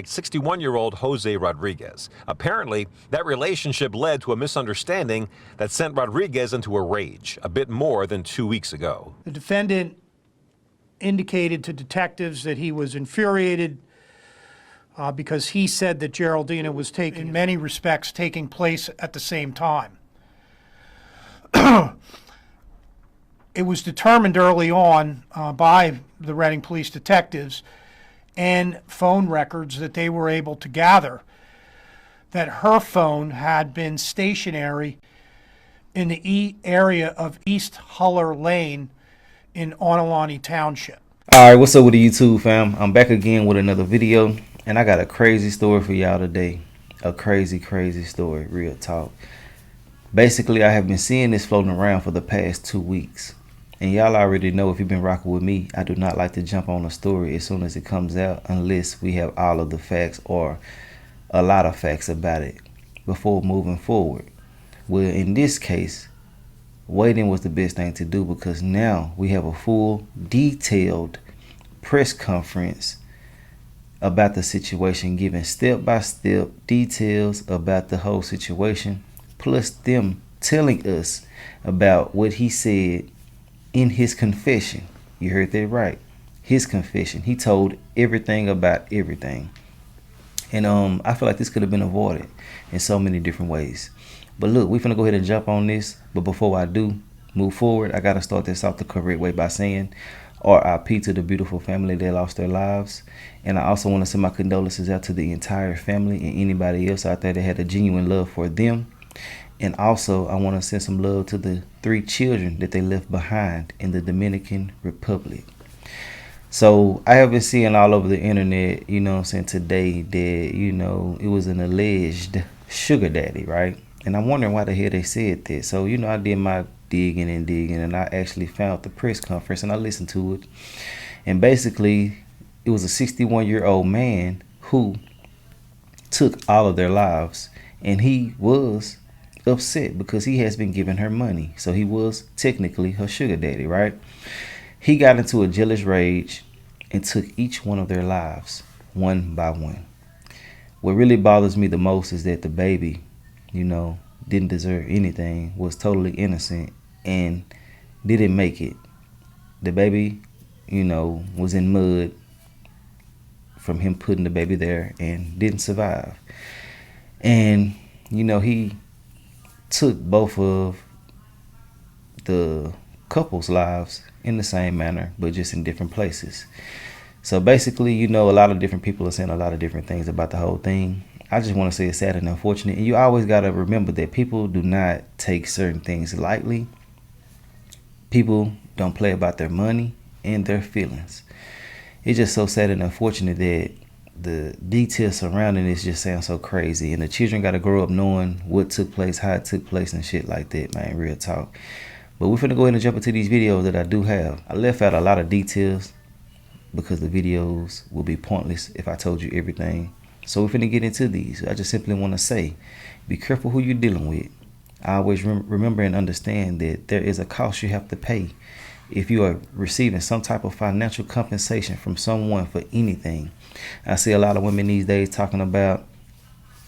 suspect, 61-year-old Jose Rodriguez. Apparently, that relationship led to a misunderstanding that sent Rodriguez into a rage a bit more than 2 weeks ago. The defendant indicated to detectives that he was infuriated because he said that Geraldina was in many respects taking place at the same time. It was determined early on by the Reading police detectives and phone records that they were able to gather that her phone had been stationary in the area of East Huller Lane in Onalani Township. All right, what's up with the YouTube fam? I'm back again with another video, and I got a crazy story for y'all today. A crazy story, real talk. Basically, I have been seeing this floating around for the past 2 weeks. And y'all already know, if you've been rocking with me, I do not like to jump on a story as soon as it comes out unless we have all of the facts or a lot of facts about it before moving forward. Well, in this case, waiting was the best thing to do, because now we have a full, detailed press conference about the situation, giving step-by-step details about the whole situation, plus them telling us about what he said in his confession. You heard that right. His confession. He told everything about everything. And I feel like this could have been avoided in so many different ways. But look, we're finna go ahead and jump on this. But before I do move forward, I gotta start this off the correct way by saying RIP to the beautiful family that lost their lives. And I also want to send my condolences out to the entire family and anybody else out there that had a genuine love for them. And also, I want to send some love to the 3 children that they left behind in the Dominican Republic. So I have been seeing all over the internet, you know what I'm saying, today that, you know, it was an alleged sugar daddy, right? And I'm wondering why the hell they said that. So, you know, I did my digging, and I actually found the press conference and I listened to it. And basically, it was a 61-year-old man who took all of their lives, and he was upset because he has been giving her money. So he was technically her sugar daddy, right? He got into a jealous rage and took each one of their lives one by one. What really bothers me the most is that the baby, you know, didn't deserve anything, was totally innocent, and didn't make it. The baby, you know, was in mud from him putting the baby there and didn't survive. And, you know, he took both of the couple's lives in the same manner, but just in different places. So basically, you know, a lot of different people are saying a lot of different things about the whole thing. I just want to say it's sad and unfortunate. And you always got to remember that people do not take certain things lightly. People don't play about their money and their feelings. It's just so sad and unfortunate that the details surrounding this just sound so crazy, and the children got to grow up knowing what took place, how it took place, and shit like that, man. Real talk. But we're finna go ahead and jump into these videos that I do have. I left out a lot of details because the videos will be pointless if I told you everything. So we're finna get into these. I just simply want to say, be careful who you're dealing with. I always remember and understand that there is a cost you have to pay if you are receiving some type of financial compensation from someone for anything. I see a lot of women these days talking about,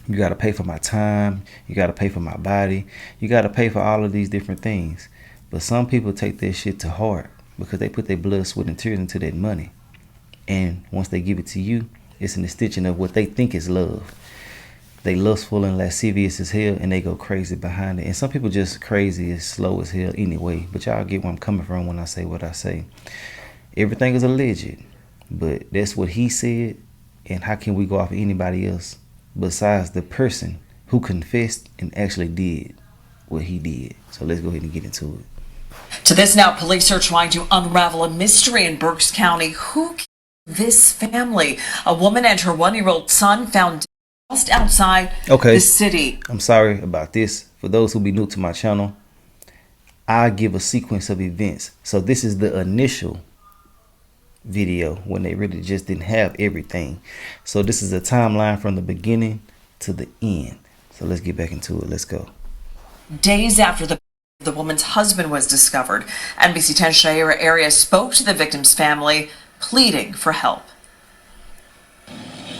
you got to pay for my time, you got to pay for my body, you got to pay for all of these different things. But some people take that shit to heart because they put their blood, sweat, and tears into that money. And once they give it to you, it's an extension of what they think is love. They lustful and lascivious as hell, and they go crazy behind it. And some people just crazy as slow as hell anyway. But y'all get where I'm coming from when I say what I say. Everything is alleged, but that's what he said. And how can we go off of anybody else besides the person who confessed and actually did what he did? So let's go ahead and get into it. To this now, police are trying to unravel a mystery in Berks County. Who killed this family? A woman and her 1-year-old son found just outside the city. I'm sorry about this. For those who be new to my channel, I give a sequence of events. So this is the initial video when they really just didn't have everything. So this is a timeline from the beginning to the end. So let's get back into it. Let's go. Days after the woman's husband was discovered, NBC 10 Shire area spoke to the victim's family, pleading for help.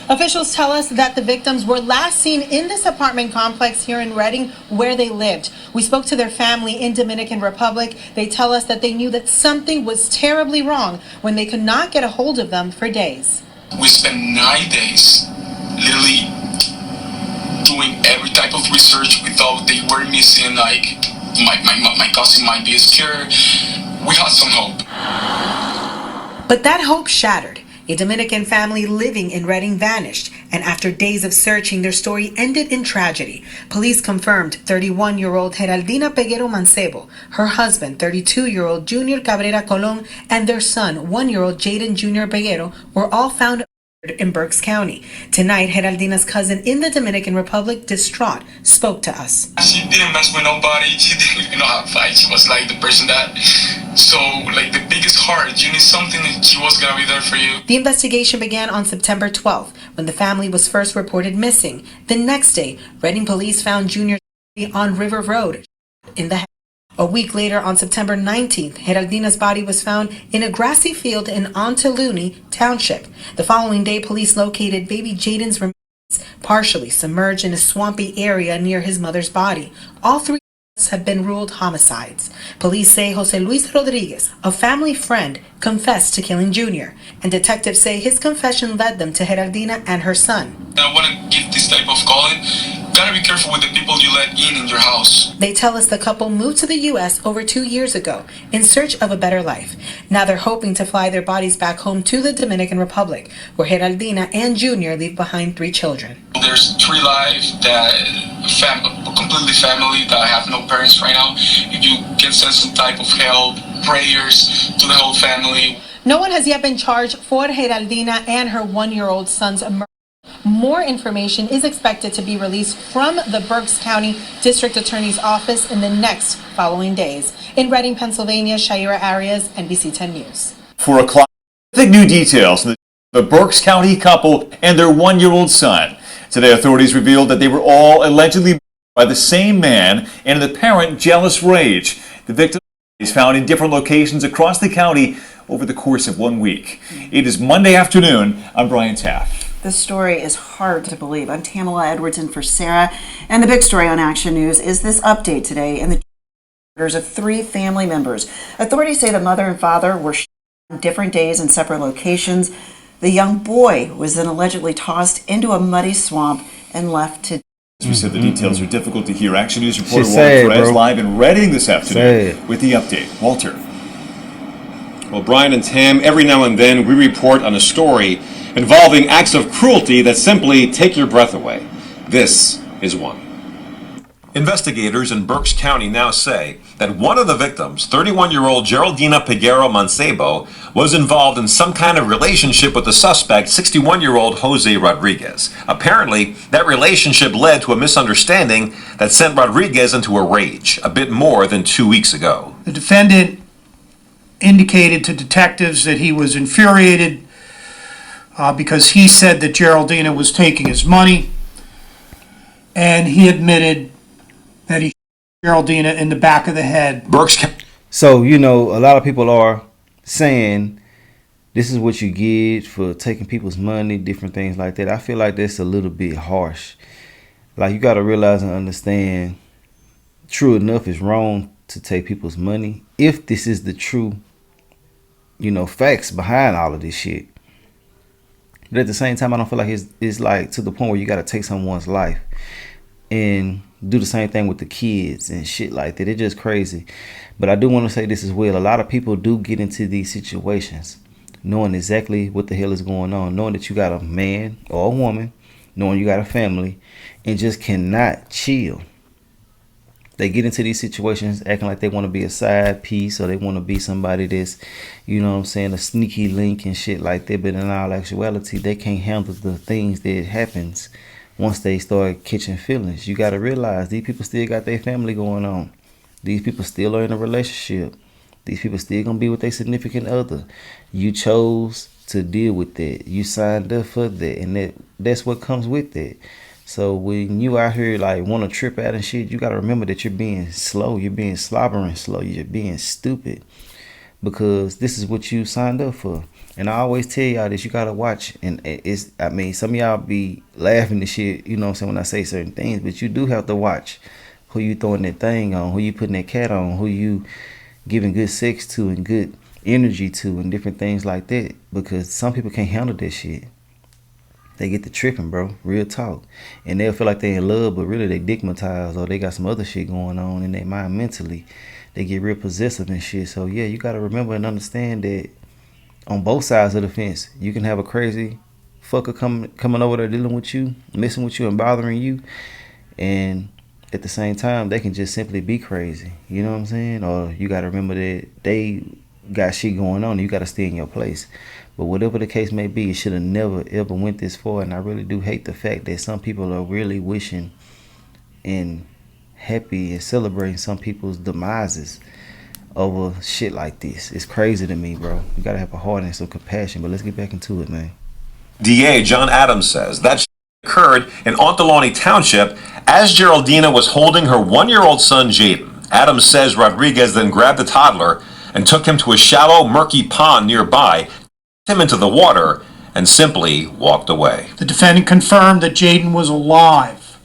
Officials tell us that the victims were last seen in this apartment complex here in Redding where they lived. We spoke to their family in Dominican Republic. They tell us that they knew that something was terribly wrong when they could not get a hold of them for days. We spent 9 days literally doing every type of research. We thought they were missing, like my cousin might be scared. We had some hope. But that hope shattered. A Dominican family living in Redding vanished, and after days of searching, their story ended in tragedy. Police confirmed 31-year-old Geraldina Peguero Mancebo, her husband, 32-year-old Junior Cabrera Colon, and their son, 1-year-old Jaden Jr. Peguero, were all found in Berks County. Tonight, Geraldina's cousin in the Dominican Republic, distraught, spoke to us. She didn't mess with nobody. She didn't even know how to fight. She was like the person that, so like the biggest heart. You need something, and she was gonna be there for you. The investigation began on September 12th, when the family was first reported missing. The next day, Redding police found Junior on River Road in the head. A week later, on September 19th, Geraldina's body was found in a grassy field in Ontaluni Township. The following day, police located baby Jaden's remains partially submerged in a swampy area near his mother's body. All three have been ruled homicides. Police say Jose Luis Rodriguez, a family friend, confessed to killing Junior, and detectives say his confession led them to Geraldina and her son. I want to give this type of calling. Gotta be careful with the people you let in your house. They tell us the couple moved to the U.S. over 2 years ago in search of a better life. Now they're hoping to fly their bodies back home to the Dominican Republic, where Geraldina and Junior leave behind 3 children. There's 3 lives that completely family that have no parents right now. If you can send some type of help, prayers to the whole family. No one has yet been charged for Geraldina and her 1-year-old son's murder. More information is expected to be released from the Berks County District Attorney's Office in the next following days. In Redding, Pennsylvania, Shaira Arias, NBC 10 News. For a client, new details on the Berks County couple and their 1-year-old son. Today, authorities revealed that they were all allegedly murdered by the same man and an apparent jealous rage. The victim is found in different locations across the county over the course of 1 week. It is Monday afternoon. I'm Brian Taft. This story is hard to believe. I'm Tamala Edwards in for Sarah. And the big story on Action News is this update today in the murders of 3 family members. Authorities say the mother and father were shot on different days in separate locations. The young boy was then allegedly tossed into a muddy swamp and left to. As we said, the details are difficult to hear. Action News reporter Walter Perez live in Redding this afternoon with the update. Walter. Well, Brian and Tam, every now and then we report on a story involving acts of cruelty that simply take your breath away. This is one. Investigators in Berks County now say that one of the victims, 31-year-old Geraldina Peguero Mancebo, was involved in some kind of relationship with the suspect, 61-year-old Jose Rodriguez. Apparently, that relationship led to a misunderstanding that sent Rodriguez into a rage a bit more than 2 weeks ago. The defendant indicated to detectives that he was infuriated because he said that Geraldina was taking his money, and he admitted that he shot Geraldina in the back of the head. So, you know, a lot of people are saying this is what you get for taking people's money, different things like that. I feel like that's a little bit harsh. Like, you got to realize and understand, true enough, it's wrong to take people's money if this is the true, you know, facts behind all of this shit. But at the same time, I don't feel like it's like to the point where you got to take someone's life and do the same thing with the kids and shit like that. It's just crazy. But I do want to say this as well. A lot of people do get into these situations knowing exactly what the hell is going on, knowing that you got a man or a woman, knowing you got a family, and just cannot chill. They get into these situations acting like they want to be a side piece, or they want to be somebody that's, you know what I'm saying, a sneaky link and shit like that. But in all actuality, they can't handle the things that happens once they start catching feelings. You got to realize these people still got their family going on. These people still are in a relationship. These people still going to be with their significant other. You chose to deal with that. You signed up for that. And that's what comes with that. So when you out here like want to trip out and shit, you got to remember that you're being slow. You're being slobbering slow. You're being stupid. because this is what you signed up for. And I always tell y'all this, you gotta watch. And it's, I mean, some of y'all be laughing and shit, you know what I'm saying, when I say certain things, but you do have to watch who you throwing that thing on, who you putting that cat on, who you giving good sex to and good energy to and different things like that, because some people can't handle that shit. They get to tripping, bro. Real talk. And they'll feel like they in love, but really they digmatized or they got some other shit going on in their mind mentally. They get real possessive and shit. So yeah, you gotta remember and understand that on both sides of the fence, you can have a crazy fucker coming over there dealing with you, messing with you and bothering you, and at the same time they can just simply be crazy. You know what I'm saying? Or you gotta remember that they got shit going on and you gotta stay in your place. But whatever the case may be, it should have never ever went this far. And I really do hate the fact that some people are really wishing and happy and celebrating some people's demises over shit like this. It's crazy to me, bro. You gotta have a heart and some compassion. But let's get back into it, man. DA John Adams says that occurred in Ontaloni Township as Geraldina was holding her 1-year-old son Jaden. Adams says Rodriguez then grabbed the toddler and took him to a shallow, murky pond nearby, him into the water, and simply walked away. The defendant confirmed that Jaden was alive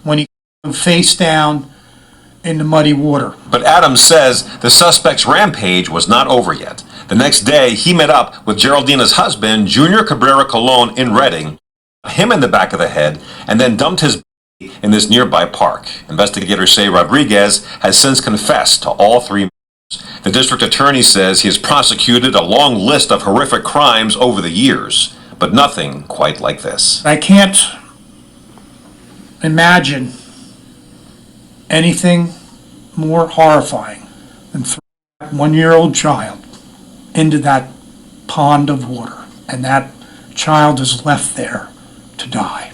when he face down in the muddy water. But Adams says the suspect's rampage was not over yet. The next day, he met up with Geraldina's husband, Junior Cabrera Colon, in Redding, shot him in the back of the head, and then dumped his body in this nearby park. Investigators say Rodriguez has since confessed to all three murders. The district attorney says he has prosecuted a long list of horrific crimes over the years, but nothing quite like this. I can't imagine anything more horrifying than throwing that 1-year-old child into that pond of water, and that child is left there to die.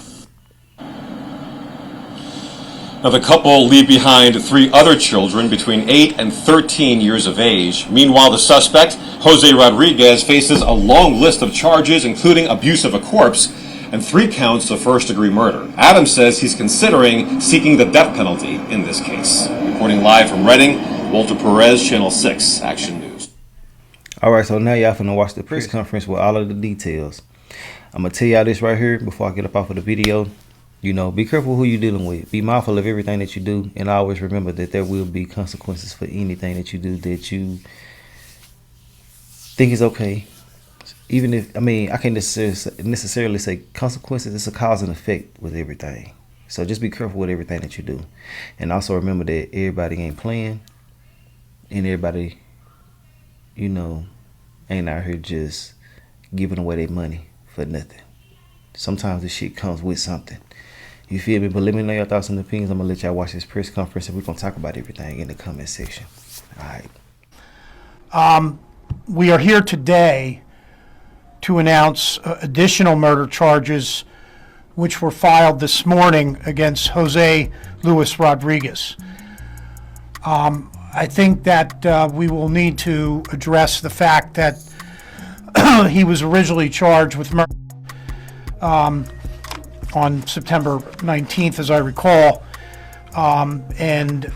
Now, the couple leave behind 3 other children between 8 and 13 years of age. Meanwhile, the suspect, Jose Rodriguez, faces a long list of charges, including abuse of a corpse and 3 counts of first-degree murder. Adams says he's considering seeking the death penalty in this case. Reporting live from Redding, Walter Perez, Channel 6, Action News. All right, so now y'all finna watch the press conference with all of the details. I'm gonna tell y'all this right here before I get up off of the video. You know, be careful who you're dealing with. Be mindful of everything that you do, and always remember that there will be consequences for anything that you do that you think is okay. Even if, I mean, I can't necessarily say consequences. It's a cause and effect with everything. So just be careful with everything that you do. And also remember that everybody ain't playing, and everybody, you know, ain't out here just giving away their money for nothing. Sometimes this shit comes with something. You feel me? But let me know your thoughts and opinions. I'm going to let y'all watch this press conference, and we're going to talk about everything in the comment section. All right. We are here today to announce additional murder charges which were filed this morning against Jose Luis Rodriguez. I think that we will need to address the fact that he was originally charged with murder on September 19th, as I recall, and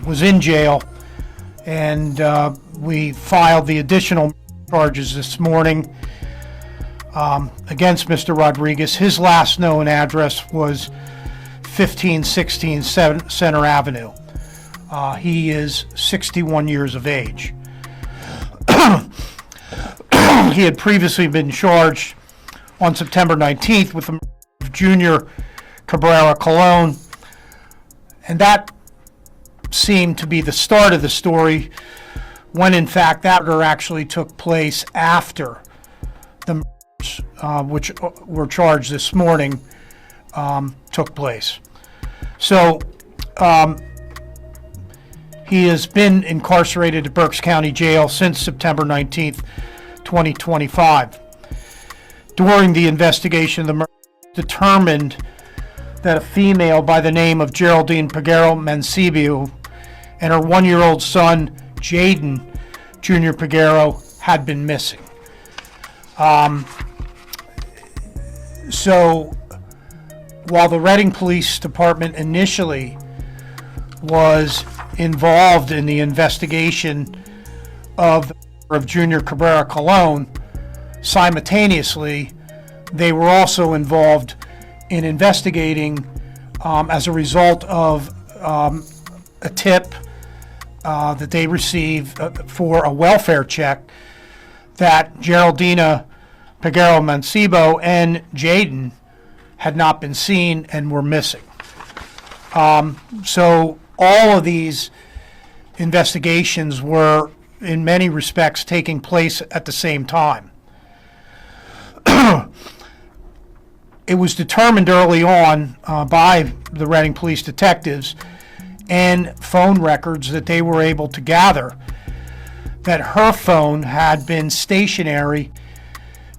was in jail. And we filed the additional charges this morning against Mr. Rodriguez. His last known address was 1516 Center Avenue. He is 61 years of age. He had previously been charged on September 19th with the murder of Junior Cabrera Colon, and that seemed to be the start of the story, when in fact that murder actually took place after the murders, which were charged this morning, took place. So he has been incarcerated at Berks County Jail since September 19th, 2025. During the investigation, the murder determined that a female by the name of Geraldine Peguero Mancebio and her 1-year-old son, Jaden Junior Peguero, had been missing. So while the Redding Police Department initially was involved in the investigation of the of Junior Cabrera Colon, simultaneously, they were also involved in investigating as a result of a tip that they received for a welfare check that Geraldina Peguero Mancebo and Jaden had not been seen and were missing. So all of these investigations were, in many respects, taking place at the same time. It was determined early on by the Reading police detectives and phone records that they were able to gather that her phone had been stationary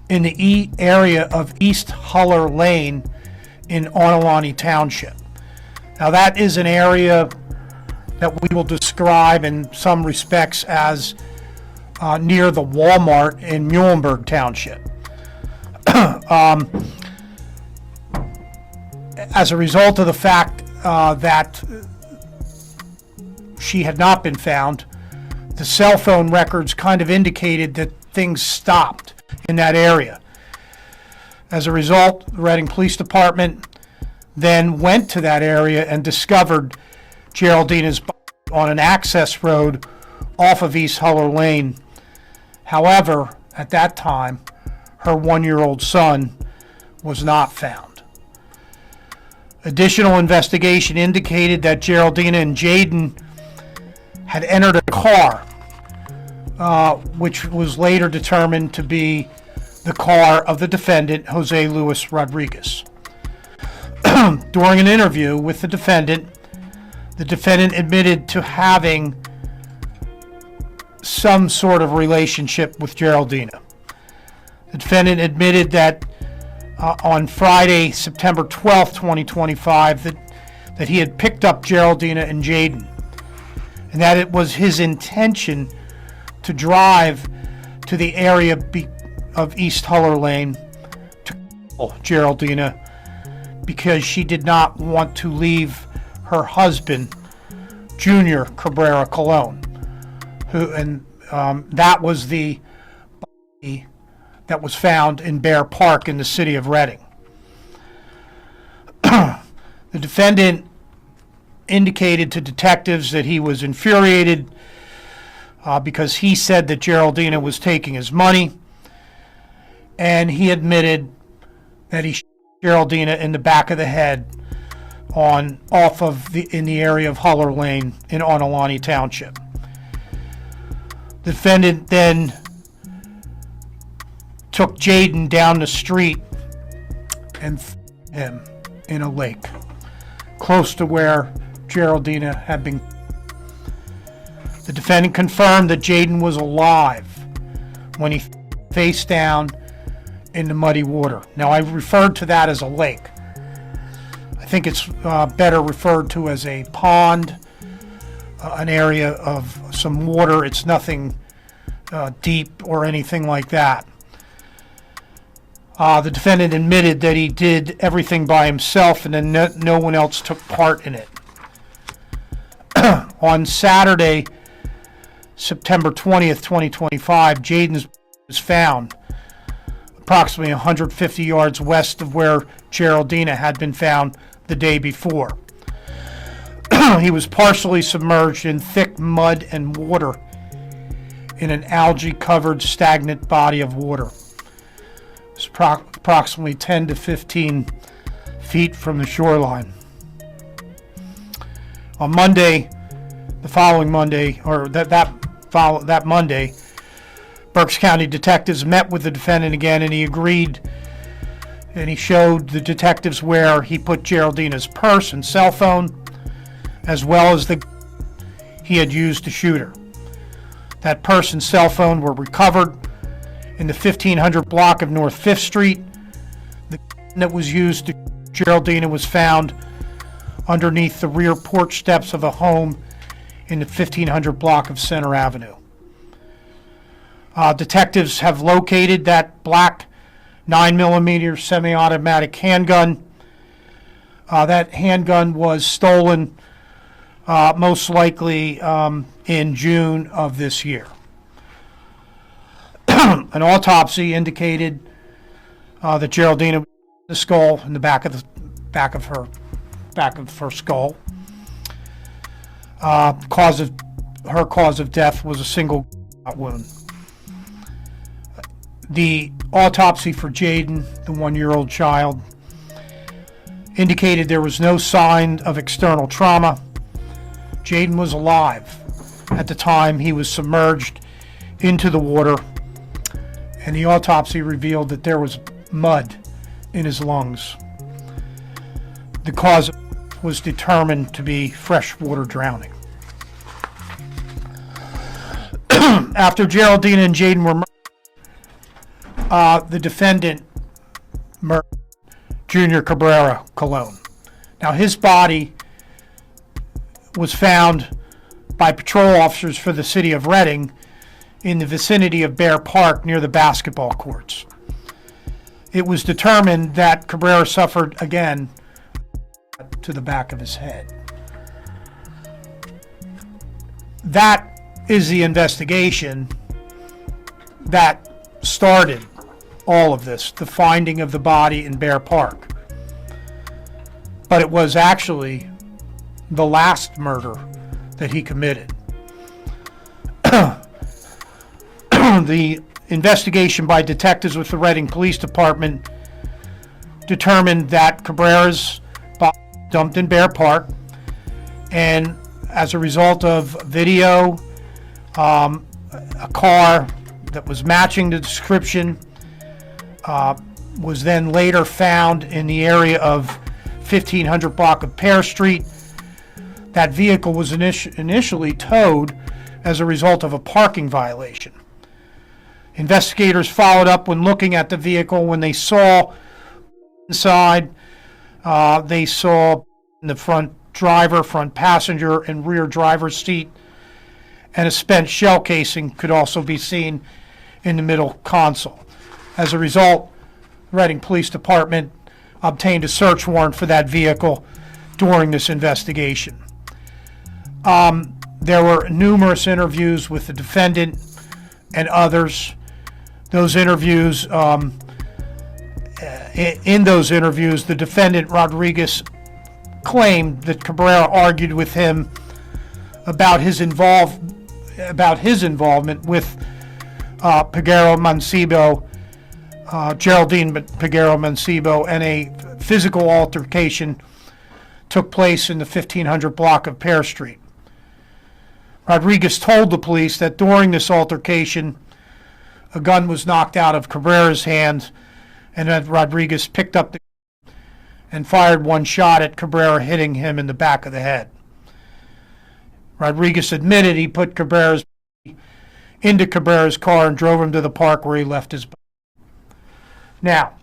in the area of East Huller Lane in Onalani Township. Now that is an area that we will describe in some respects as near the Walmart in Muhlenberg Township. As a result of the fact that she had not been found, the cell phone records kind of indicated that things stopped in that area. As a result, the Reading Police Department then went to that area and discovered Geraldina's body on an access road off of East Huller Lane. However, at that time, her 1-year-old son was not found. Additional investigation indicated that Geraldina and Jaden had entered a car, which was later determined to be the car of the defendant, Jose Luis Rodriguez. During an interview with the defendant admitted to having some sort of relationship with Geraldina. The defendant admitted that on Friday, September 12th, 2025, that he had picked up Geraldina and Jaden, and that it was his intention to drive to the area of East Huller Lane to kill Geraldina because she did not want to leave her husband, Junior Cabrera Colon, that was the body that was found in Bear Park in the city of Reading. The defendant indicated to detectives that he was infuriated because he said that Geraldina was taking his money, and he admitted that he shot Geraldina in the back of the head in the area of Huller Lane in Onalani Township. The defendant then took Jaden down the street and threw him in a lake close to where Geraldina had been. The defendant confirmed that Jaden was alive when he face down in the muddy water. Now, I referred to that as a lake. I think it's better referred to as a pond, an area of some water. It's nothing deep or anything like that. The defendant admitted that he did everything by himself and then no one else took part in it. On Saturday, September 20th, 2025, Jaden was found approximately 150 yards west of where Geraldina had been found the day before. He was partially submerged in thick mud and water in an algae-covered stagnant body of water. It's approximately 10 to 15 feet from the shoreline. On Monday, the following Monday, or that Monday, Berks County detectives met with the defendant again, and he agreed, and he showed the detectives where he put Geraldina's purse and cell phone, as well as the he had used to shoot her. That purse and cell phone were recovered in the 1500 block of North 5th Street. The gun that was used to Geraldina was found underneath the rear porch steps of a home in the 1500 block of Center Avenue. Detectives have located that black 9mm semi-automatic handgun. That handgun was stolen most likely in June of this year. An autopsy indicated that Geraldine had the skull in the back of her skull. Her cause of death was a single wound. The autopsy for Jaden, the 1-year-old child, indicated there was no sign of external trauma. Jaden was alive at the time he was submerged into the water, and the autopsy revealed that there was mud in his lungs. The cause was determined to be freshwater drowning. After Geraldine and Jaden were murdered, the defendant murdered Junior Cabrera Colon. Now, his body was found by patrol officers for the city of Reading in the vicinity of Bear Park near the basketball courts. It was determined that Cabrera suffered again to the back of his head. That is the investigation that started all of this, the finding of the body in Bear Park. But it was actually the last murder that he committed. The investigation by detectives with the Reading Police Department determined that Cabrera's body was dumped in Bear Park, and as a result of video, a car that was matching the description was then later found in the area of 1500 block of Pear Street. That vehicle was initially towed as a result of a parking violation. Investigators followed up when looking at the vehicle. When they saw inside, they saw in the front driver, front passenger, and rear driver's seat, and a spent shell casing could also be seen in the middle console. As a result, the Reading Police Department obtained a search warrant for that vehicle during this investigation. There were numerous interviews with the defendant and others. Those interviews, in those interviews, the defendant, Rodriguez, claimed that Cabrera argued with him about his involvement with Peguero Mancebo, Geraldine Peguero Mancebo, and a physical altercation took place in the 1500 block of Pear Street. Rodriguez told the police that during this altercation, a gun was knocked out of Cabrera's hand, and that Rodriguez picked up the gun and fired one shot at Cabrera, hitting him in the back of the head. Rodriguez admitted he put into Cabrera's car and drove him to the park where he left his body. Now,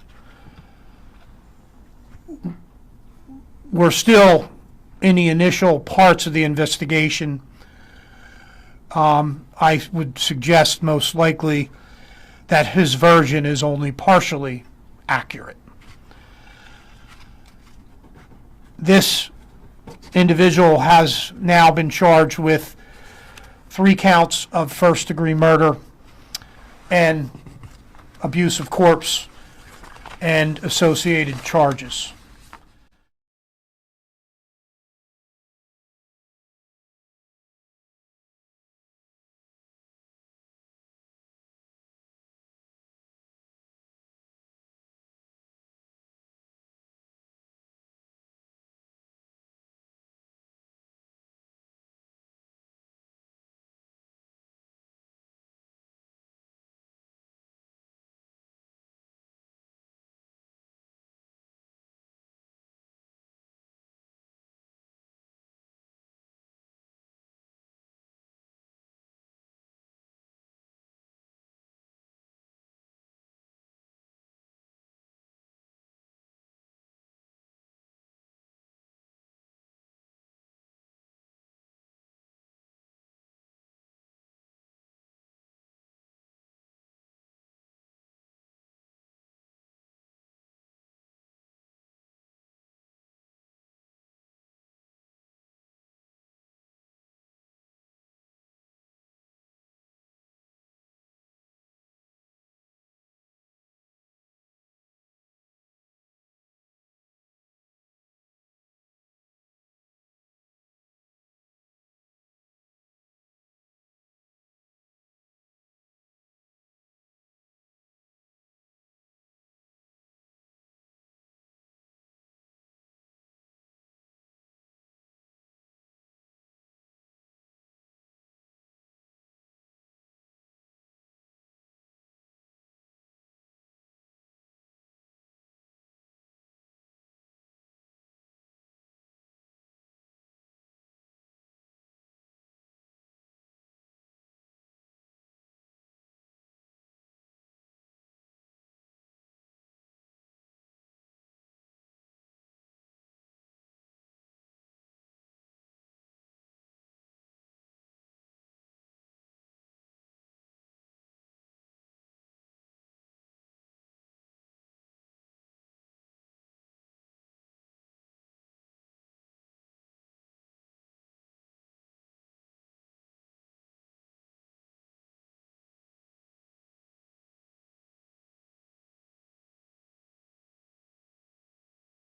we're still in the initial parts of the investigation. I would suggest most likely that his version is only partially accurate. This individual has now been charged with 3 counts of first-degree murder and abuse of corpse and associated charges.